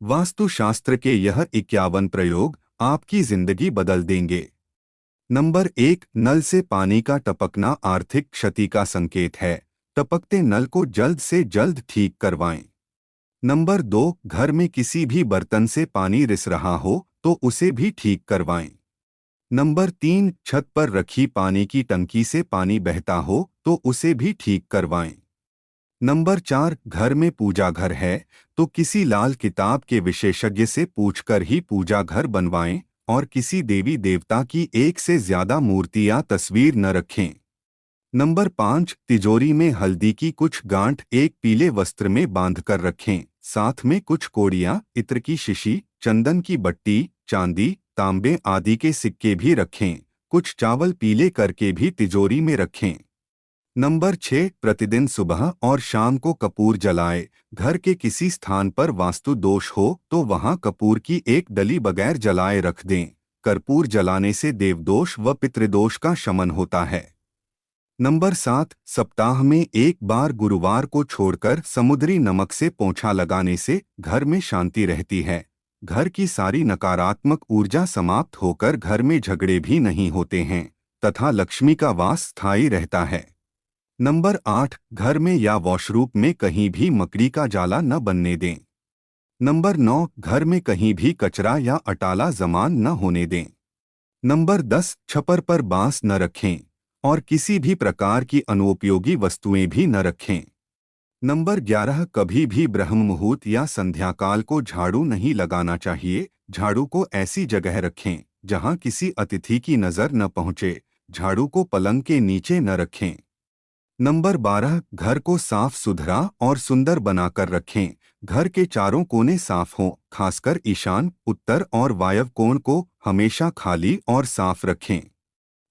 वास्तुशास्त्र के यह 51 प्रयोग आपकी जिंदगी बदल देंगे। नंबर 1, नल से पानी का टपकना आर्थिक क्षति का संकेत है। टपकते नल को जल्द से जल्द ठीक करवाएं। नंबर 2, घर में किसी भी बर्तन से पानी रिस रहा हो तो उसे भी ठीक करवाएं। नंबर 3, छत पर रखी पानी की टंकी से पानी बहता हो तो उसे भी ठीक करवाएं। नंबर 4, घर में पूजा घर है तो किसी लाल किताब के विशेषज्ञ से पूछकर ही पूजा घर बनवाएं और किसी देवी देवता की एक से ज्यादा मूर्ति या तस्वीर न रखें। नंबर 5, तिजोरी में हल्दी की कुछ गांठ एक पीले वस्त्र में बांधकर रखें। साथ में कुछ कोड़ियां, इत्र की शीशी, चंदन की बट्टी, चांदी, तांबे आदि के सिक्के भी रखें। कुछ चावल पीले करके भी तिजोरी में रखें। नंबर 6, प्रतिदिन सुबह और शाम को कपूर जलाए। घर के किसी स्थान पर वास्तु दोष हो तो वहां कपूर की एक डली बगैर जलाए रख दें। कर्पूर जलाने से देवदोष व पितृदोष का शमन होता है। नंबर 7, सप्ताह में एक बार गुरुवार को छोड़कर समुद्री नमक से पोंछा लगाने से घर में शांति रहती है। घर की सारी नकारात्मक ऊर्जा समाप्त होकर घर में झगड़े भी नहीं होते हैं तथा लक्ष्मी का वास स्थायी रहता है। नंबर 8, घर में या वॉशरूम में कहीं भी मकड़ी का जाला न बनने दें। नंबर 9, घर में कहीं भी कचरा या अटाला जमा न होने दें। नंबर 10, छप्पर पर बांस न रखें और किसी भी प्रकार की अनुपयोगी वस्तुएं भी न रखें। नंबर 11, कभी भी ब्रह्म मुहूर्त या संध्याकाल को झाड़ू नहीं लगाना चाहिए। झाड़ू को ऐसी जगह रखें जहां किसी अतिथि की नजर न पहुंचे। झाड़ू को पलंग के नीचे न रखें। नंबर 12, घर को साफ सुथरा और सुंदर बनाकर रखें। घर के चारों कोने साफ हों, खासकर ईशान, उत्तर और वायव्य कोण को हमेशा खाली और साफ रखें।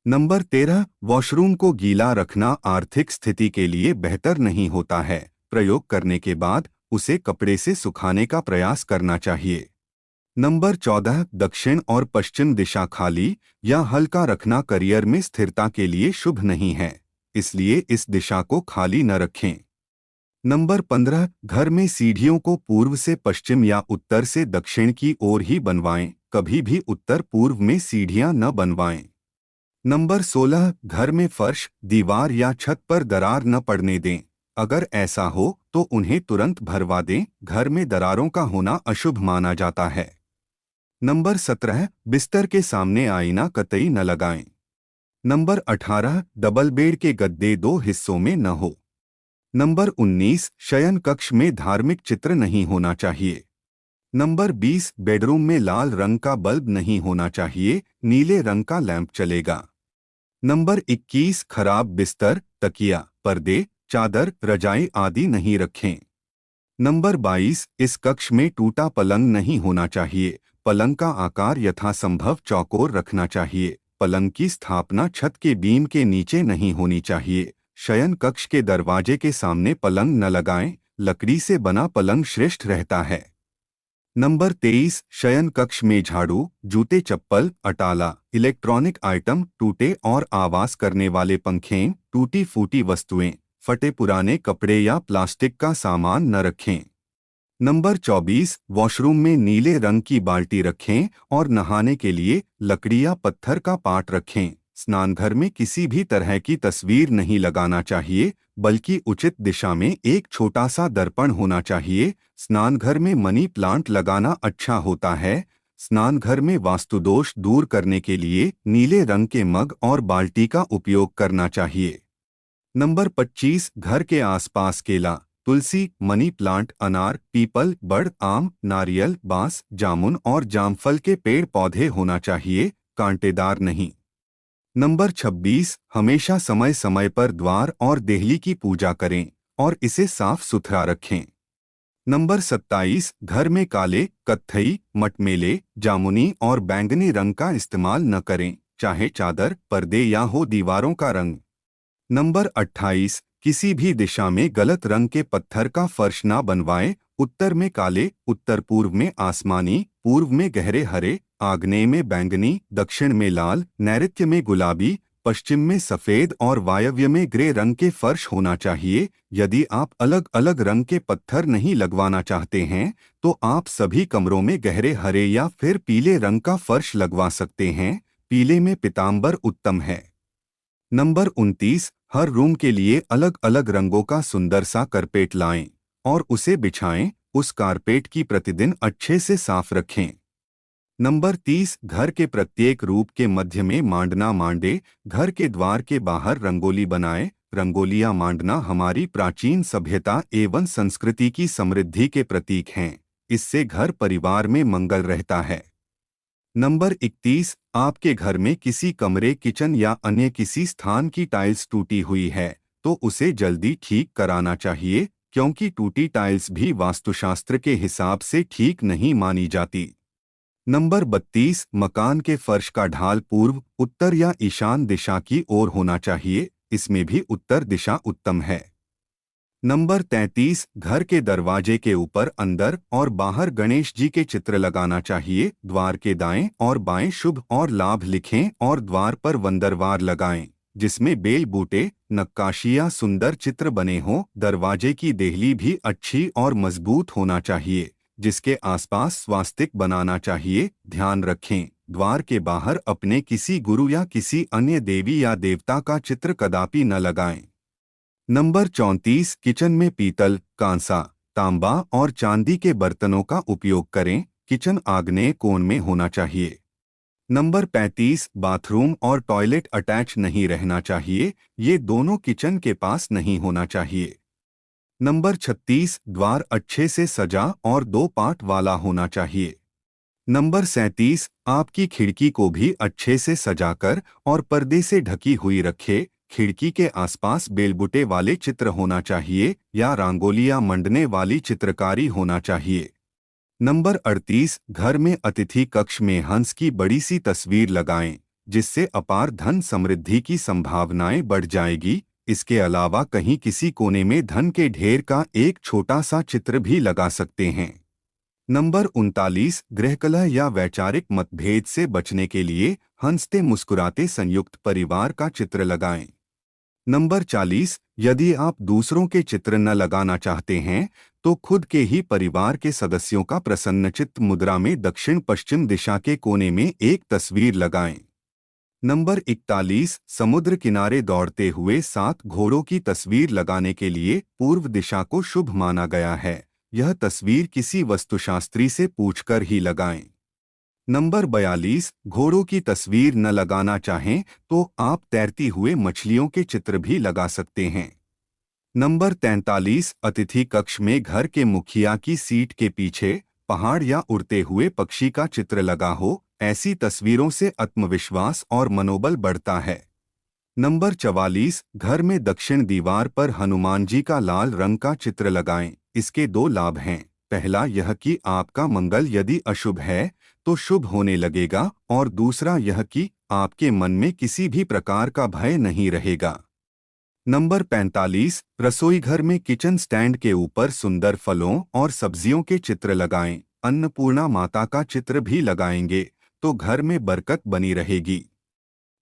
नंबर 13, वॉशरूम को गीला रखना आर्थिक स्थिति के लिए बेहतर नहीं होता है। प्रयोग करने के बाद उसे कपड़े से सुखाने का प्रयास करना चाहिए। नंबर 14, दक्षिण और पश्चिम दिशा खाली या हल्का रखना करियर में स्थिरता के लिए शुभ नहीं है, इसलिए इस दिशा को खाली न रखें। नंबर 15, घर में सीढ़ियों को पूर्व से पश्चिम या उत्तर से दक्षिण की ओर ही बनवाएं। कभी भी उत्तर पूर्व में सीढ़ियां न बनवाएं। नंबर 16, घर में फर्श, दीवार या छत पर दरार न पड़ने दें। अगर ऐसा हो तो उन्हें तुरंत भरवा दें। घर में दरारों का होना अशुभ माना जाता है। नंबर 17, बिस्तर के सामने आईना कतई न लगाएं। नंबर 18, डबल बेड के गद्दे दो हिस्सों में न हो। नंबर 19, शयन कक्ष में धार्मिक चित्र नहीं होना चाहिए। नंबर 20, बेडरूम में लाल रंग का बल्ब नहीं होना चाहिए, नीले रंग का लैंप चलेगा। नंबर 21, खराब बिस्तर, तकिया, पर्दे, चादर, रजाई आदि नहीं रखें। नंबर 22, इस कक्ष में टूटा पलंग नहीं होना चाहिए। पलंग का आकार यथासंभव चौकोर रखना चाहिए। पलंग की स्थापना छत के बीम के नीचे नहीं होनी चाहिए। शयन कक्ष के दरवाजे के सामने पलंग न लगाएं। लकड़ी से बना पलंग श्रेष्ठ रहता है। नंबर 23, शयन कक्ष में झाड़ू, जूते चप्पल, अटाला, इलेक्ट्रॉनिक आइटम, टूटे और आवाज करने वाले पंखे, टूटी फूटी वस्तुएं, फटे पुराने कपड़े या प्लास्टिक का सामान न रखें। नंबर 24, वॉशरूम में नीले रंग की बाल्टी रखें और नहाने के लिए लकड़ी या पत्थर का पाट रखें। स्नानघर में किसी भी तरह की तस्वीर नहीं लगाना चाहिए, बल्कि उचित दिशा में एक छोटा सा दर्पण होना चाहिए। स्नानघर में मनी प्लांट लगाना अच्छा होता है। स्नानघर में वास्तुदोष दूर करने के लिए नीले रंग के मग और बाल्टी का उपयोग करना चाहिए। नंबर 25, घर के आसपास केला, तुलसी, मनी प्लांट, अनार, पीपल, बड़, आम, नारियल, बांस, जामुन और जामफल के पेड़ पौधे होना चाहिए, कांटेदार नहीं। नंबर 26, हमेशा समय समय पर द्वार और देहली की पूजा करें और इसे साफ सुथरा रखें। नंबर 27, घर में काले, कत्थई, मटमेले, जामुनी और बैंगनी रंग का इस्तेमाल न करें, चाहे चादर, पर्दे या हो दीवारों का रंग। नंबर 28, किसी भी दिशा में गलत रंग के पत्थर का फर्श ना बनवाएं। उत्तर में काले, उत्तर पूर्व में आसमानी, पूर्व में गहरे हरे, आग्नेय में बैंगनी, दक्षिण में लाल, नैऋत्य में गुलाबी, पश्चिम में सफेद और वायव्य में ग्रे रंग के फर्श होना चाहिए। यदि आप अलग अलग रंग के पत्थर नहीं लगवाना चाहते हैं तो आप सभी कमरों में गहरे हरे या फिर पीले रंग का फर्श लगवा सकते हैं। पीले में पीतांबर उत्तम है। नंबर 29, हर रूम के लिए अलग अलग रंगों का सुंदर सा कारपेट लाएं और उसे बिछाएं। उस कारपेट की प्रतिदिन अच्छे से साफ रखें। नंबर 30, घर के प्रत्येक रूप के मध्य में मांडना मांडे। घर के द्वार के बाहर रंगोली बनाएं। रंगोलियां मांडना हमारी प्राचीन सभ्यता एवं संस्कृति की समृद्धि के प्रतीक हैं। इससे घर परिवार में मंगल रहता है। नंबर 31, आपके घर में किसी कमरे, किचन या अन्य किसी स्थान की टाइल्स टूटी हुई है तो उसे जल्दी ठीक कराना चाहिए, क्योंकि टूटी टाइल्स भी वास्तुशास्त्र के हिसाब से ठीक नहीं मानी जाती। नंबर 32, मकान के फर्श का ढाल पूर्व, उत्तर या ईशान दिशा की ओर होना चाहिए। इसमें भी उत्तर दिशा उत्तम है। नंबर 33, घर के दरवाजे के ऊपर, अंदर और बाहर गणेश जी के चित्र लगाना चाहिए। द्वार के दाएं और बाएं शुभ और लाभ लिखें और द्वार पर वंदरवार लगाएं जिसमें बेल बूटे, नक्काशी या सुंदर चित्र बने हों। दरवाजे की देहली भी अच्छी और मजबूत होना चाहिए जिसके आसपास स्वास्तिक बनाना चाहिए। ध्यान रखें, द्वार के बाहर अपने किसी गुरु या किसी अन्य देवी या देवता का चित्र कदापि न लगाएं। नंबर 34, किचन में पीतल, कांसा, तांबा और चांदी के बर्तनों का उपयोग करें। किचन आग्नेय कोण में होना चाहिए। नंबर 35, बाथरूम और टॉयलेट अटैच नहीं रहना चाहिए। ये दोनों किचन के पास नहीं होना चाहिए। नंबर 36, द्वार अच्छे से सजा और 2 पाट वाला होना चाहिए। नंबर 37, आपकी खिड़की को भी अच्छे से सजाकर और पर्दे से ढकी हुई रखे। खिड़की के आसपास बेलबुटे वाले चित्र होना चाहिए या रंगोलियां मंडने वाली चित्रकारी होना चाहिए। नंबर 38, घर में अतिथि कक्ष में हंस की बड़ी सी तस्वीर लगाएं जिससे अपार धन समृद्धि की संभावनाएं बढ़ जाएगी। इसके अलावा कहीं किसी कोने में धन के ढेर का एक छोटा सा चित्र भी लगा सकते हैं। नंबर 39, गृहकलह या वैचारिक मतभेद से बचने के लिए हंसते मुस्कुराते संयुक्त परिवार का चित्र लगाएं। नंबर 40, यदि आप दूसरों के चित्र न लगाना चाहते हैं तो खुद के ही परिवार के सदस्यों का प्रसन्नचित्त मुद्रा में दक्षिण पश्चिम दिशा के कोने में एक तस्वीर लगाएं। नंबर 41, समुद्र किनारे दौड़ते हुए 7 घोड़ों की तस्वीर लगाने के लिए पूर्व दिशा को शुभ माना गया है। यह तस्वीर किसी वस्तुशास्त्री से पूछकर ही लगाएं। नंबर 42, घोड़ों की तस्वीर न लगाना चाहें तो आप तैरती हुए मछलियों के चित्र भी लगा सकते हैं। नंबर 43, अतिथि कक्ष में घर के मुखिया की सीट के पीछे पहाड़ या उड़ते हुए पक्षी का चित्र लगा हो। ऐसी तस्वीरों से आत्मविश्वास और मनोबल बढ़ता है। नंबर 44, घर में दक्षिण दीवार पर हनुमान जी का लाल रंग का चित्र लगाएं। इसके 2 लाभ हैं। पहला यह कि आपका मंगल यदि अशुभ है तो शुभ होने लगेगा और दूसरा यह कि आपके मन में किसी भी प्रकार का भय नहीं रहेगा। नंबर 45, रसोईघर में किचन स्टैंड के ऊपर सुंदर फलों और सब्जियों के चित्र लगाएं। अन्नपूर्णा माता का चित्र भी लगाएंगे तो घर में बरकत बनी रहेगी।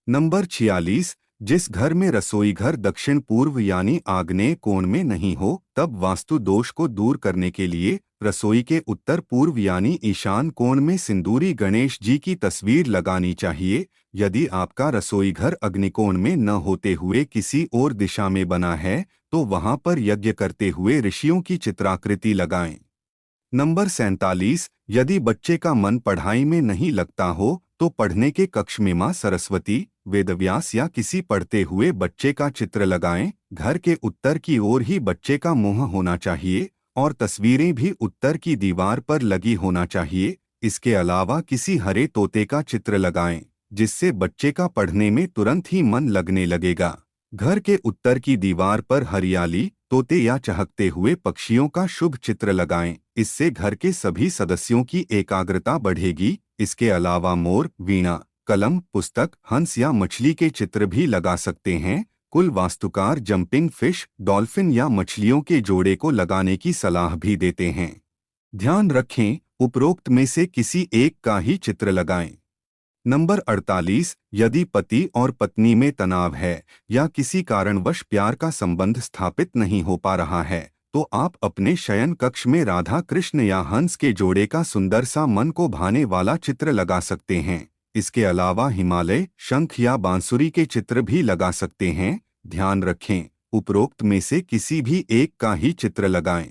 नंबर 46, जिस घर में रसोईघर दक्षिण पूर्व यानी आग्नेय कोण में नहीं हो तब वास्तु दोष को दूर करने के लिए रसोई के उत्तर पूर्व यानी ईशान कोण में सिंदूरी गणेश जी की तस्वीर लगानी चाहिए। यदि आपका रसोईघर अग्निकोण में न होते हुए किसी और दिशा में बना है तो वहां पर यज्ञ करते हुए ऋषियों की चित्राकृति लगाएं। नंबर 47, यदि बच्चे का मन पढ़ाई में नहीं लगता हो तो पढ़ने के कक्ष में मां सरस्वती, वेदव्यास या किसी पढ़ते हुए बच्चे का चित्र लगाएं। घर के उत्तर की ओर ही बच्चे का मुंह होना चाहिए और तस्वीरें भी उत्तर की दीवार पर लगी होना चाहिए। इसके अलावा किसी हरे तोते का चित्र लगाएं जिससे बच्चे का पढ़ने में तुरंत ही मन लगने लगेगा। घर के उत्तर की दीवार पर हरियाली, तोते या चहकते हुए पक्षियों का शुभ चित्र लगाएं। इससे घर के सभी सदस्यों की एकाग्रता बढ़ेगी। इसके अलावा मोर, वीणा, कलम, पुस्तक, हंस या मछली के चित्र भी लगा सकते हैं। कुल वास्तुकार जंपिंग फिश, डॉल्फिन या मछलियों के जोड़े को लगाने की सलाह भी देते हैं। ध्यान रखें, उपरोक्त में से किसी एक का ही चित्र लगाएं। नंबर 48, यदि पति और पत्नी में तनाव है या किसी कारणवश प्यार का संबंध स्थापित नहीं हो पा रहा है, तो आप अपने शयन कक्ष में राधा कृष्ण या हंस के जोड़े का सुंदर सा मन को भाने वाला चित्र लगा सकते हैं। इसके अलावा हिमालय, शंख या बांसुरी के चित्र भी लगा सकते हैं। ध्यान रखें, उपरोक्त में से किसी भी एक का ही चित्र लगाएं।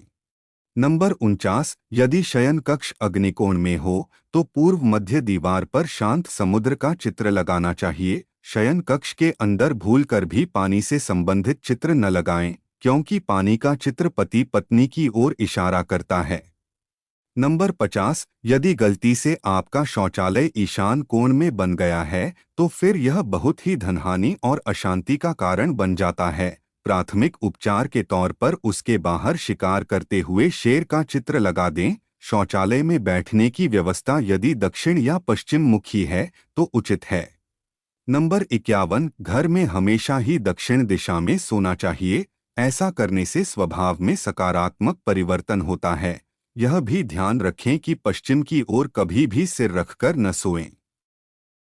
नंबर 49, यदि शयन कक्ष अग्निकोण में हो तो पूर्व मध्य दीवार पर शांत समुद्र का चित्र लगाना चाहिए। शयन कक्ष के अंदर भूलकर भी पानी से संबंधित चित्र न लगाएं, क्योंकि पानी का चित्र पति पत्नी की ओर इशारा करता है। नंबर 50, यदि गलती से आपका शौचालय ईशान कोण में बन गया है तो फिर यह बहुत ही धनहानि और अशांति का कारण बन जाता है। प्राथमिक उपचार के तौर पर उसके बाहर शिकार करते हुए शेर का चित्र लगा दें। शौचालय में बैठने की व्यवस्था यदि दक्षिण या पश्चिम मुखी है तो उचित है। नंबर 51, घर में हमेशा ही दक्षिण दिशा में सोना चाहिए। ऐसा करने से स्वभाव में सकारात्मक परिवर्तन होता है। यह भी ध्यान रखें कि पश्चिम की ओर कभी भी सिर रखकर न सोएं।